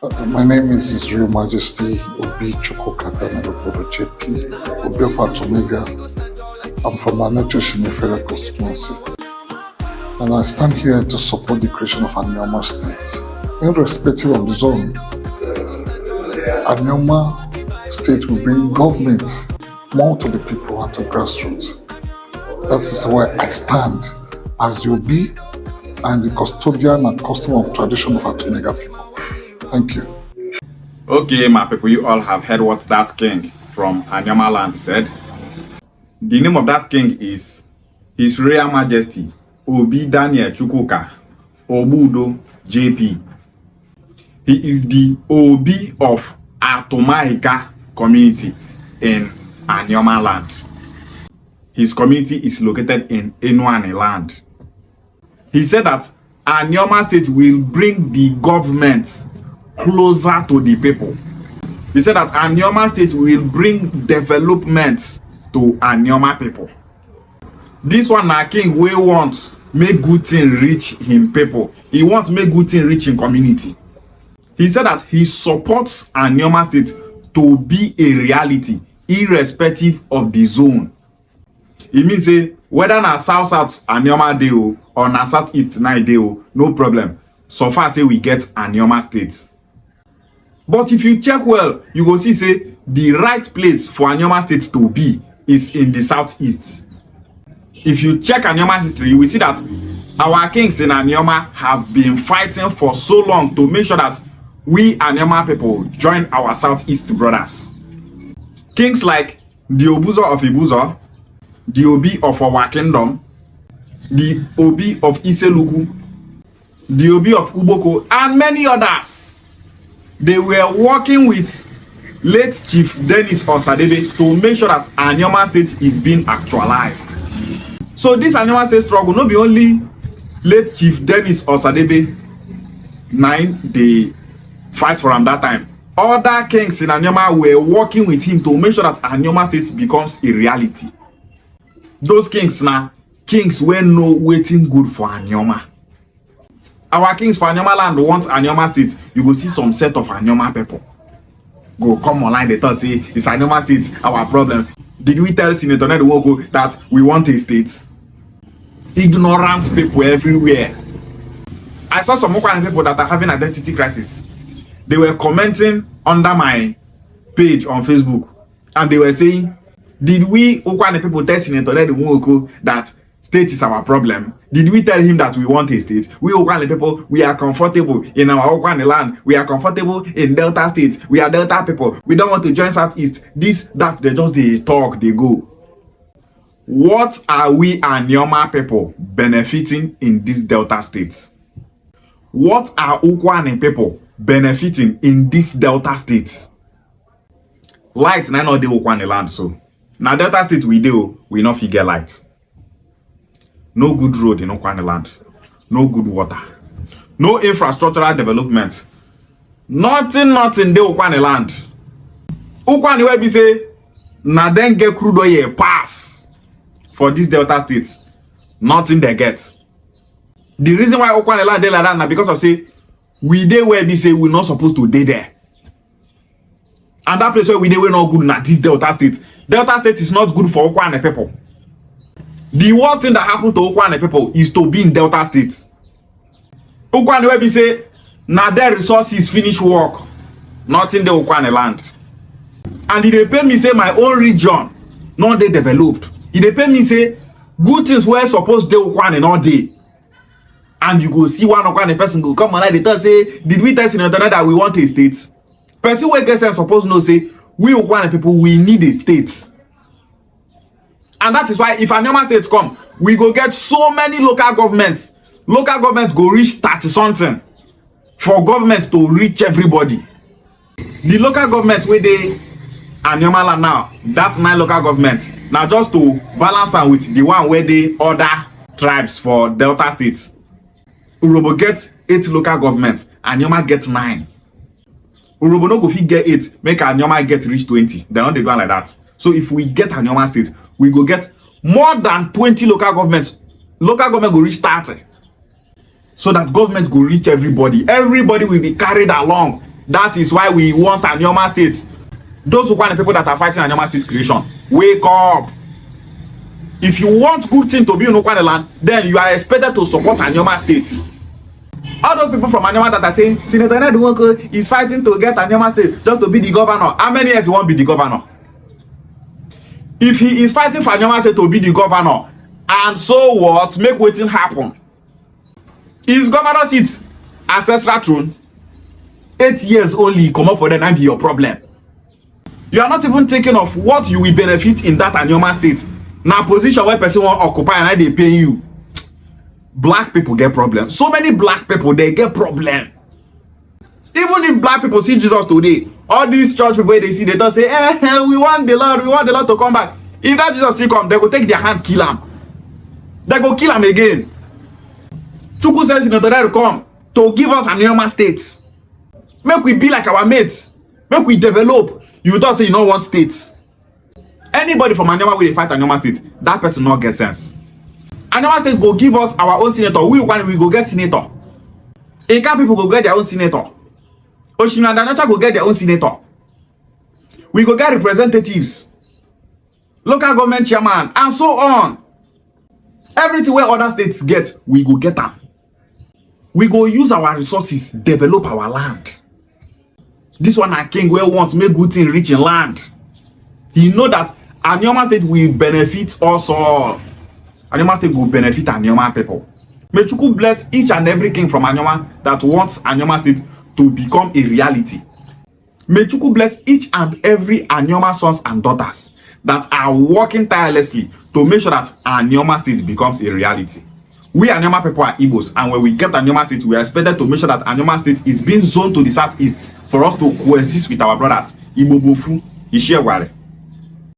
My name is His Real Majesty Obi Chukwukadamalobodo JP, Obi of Atomega. I'm from Onitsha Federal Constituency, and I stand here to support the creation of Anioma State. Irrespective of the zone, Anioma State will bring government more to the people and to grassroots. That is why I stand as the Obi and the custodian and custom of tradition of Atomega people. Thank you. Okay, my people, you all have heard what that king from Anioma land said. The name of that king is His Royal Majesty Obi Daniel Chukwuka Obudo JP. He is the Obi of Atomaiga community in Anioma land. His community is located in Ukwuani land. He said that Anioma State will bring the government closer to the people. He said that Anioma State will bring development to Anioma people. This one na king we want make good thing reach him people. He wants make good thing reach in community. He said that he supports Anioma State to be a reality irrespective of the zone. It means say whether na south Anioma dey or na southeast na dey, no problem. So far say we get Anioma State. But if you check well, you go see say the right place for Anioma State to be is in the southeast. If you check Anioma history, you will see that our kings in Anioma have been fighting for so long to make sure that we Anioma people join our southeast brothers. Kings like the Obuzo of Ibuzo, the Obi of our kingdom, the Obi of Iseluku, the Obi of Uboko, and many others. They were working with late Chief Dennis Osadebe to make sure that Anioma State is being actualized. So this Anioma State struggle not be only late Chief Dennis Osadebe 9 they fight for him that time. Other kings in Anioma were working with him to make sure that Anioma State becomes a reality. Those kings now, kings were no waiting good for Anioma. Our kings for Anioma land want Anioma State. You go see some set of Anioma people go come online. They thought say it's Anioma State our problem. Did we tell Senator Nedwoko that we want a state? Ignorant people everywhere. I saw some Ukwuani people that are having identity crisis. They were commenting under my page on Facebook, and they were saying, "Did we Ukwuani people tell Senator Nedwoko that state is our problem? Did we tell him that we want a state? We Ukwuani people, we are comfortable in our Ukwuani land. We are comfortable in Delta State. We are Delta people. We don't want to join Southeast. This, that, they just they talk, they go." What are we Anioma people benefiting in this Delta State? What are Ukwuani people benefiting in this Delta State? Light na not the Ukwuani land, so now Delta State we do, we not figure light. No good road in Ukwuani land, no good water, no infrastructural development, nothing the Ukwuani land. Ukwuani where be say na then get crude oil pass for this Delta State, nothing they get. The reason why Ukwuani land dey like that na because of say we dey where be say we not supposed to dey there, and that place where we dey we not good na this Delta State. Delta State is not good for Ukwuani people. The worst thing that happened to Ukwuani people is to be in Delta State. Ukwuani where be say na their resources finish work, nothing the Ukwuani land. And if they pay me say my own region not they developed, if they pay me say good things were supposed to Ukwuani not day, and you go see one Ukwuani person go come online, they tell say, "Did we tell Senator that we want a state?" Person who gets supposed to know say we Ukwuani people we need a state. And that is why if Anioma State come, we go get so many local governments. Local governments go reach 30 something for governments to reach everybody. The local government where they Anioma land now, that's 9 local governments. Now just to balance am with the one where they other tribes for Delta State. Urobo get 8 local governments, Anioma get 9. Urobo no go fit get 8, make Anioma get reach 20. They're not the one like that. So if we get Anioma State, we go get more than 20 local governments. Local government go reach 30. So that government go reach everybody. Everybody will be carried along. That is why we want Anioma State. Those Ukwuani people that are fighting Anioma State creation, wake up. If you want good thing to be in Ukwuani land, then you are expected to support Anioma State. All those people from Anioma that are saying Senator Ned is fighting to get Anioma State just to be the governor. How many years he won't be the governor? If he is fighting for Anioma State to be the governor, and so what? Make waiting happen. Is governor seat ancestral throne? 8 years only come up for them and be your problem. You are not even thinking of what you will benefit in that Anioma State. Now position where person won't occupy and they pay you. Black people get problem. So many black people, they get problem. Even if black people see Jesus today, all these church people they see, they don't say, we want the Lord to come back. If that Jesus still come, they go take their hand, kill him. They go kill him again. Chukwu says to come to give us Anioma State. Make we be like our mates. Make we develop. You don't say you don't want states. Anybody from Anioma will fight Anioma State, that person not get sense. Anioma State go give us our own senator. We go get senator. Ika people go get their own senator. Oshina and Onitsha go get their own senator. We go get representatives, local government chairman, and so on. Everything where other states get, we go get them. We go use our resources, develop our land. This one a king where wants make good thing rich in land. He know that Anioma State will benefit us all. Anioma State will benefit Anioma people. May Chukwu bless each and every king from Anioma that wants Anioma State to become a reality. May Chukwu bless each and every Anioma sons and daughters that are working tirelessly to make sure that Anioma State becomes a reality. We Anioma people are Igbos, and when we get Anioma State, we are expected to make sure that Anioma State is being zoned to the southeast for us to coexist with our brothers. Igbo Bofu, Ishieware.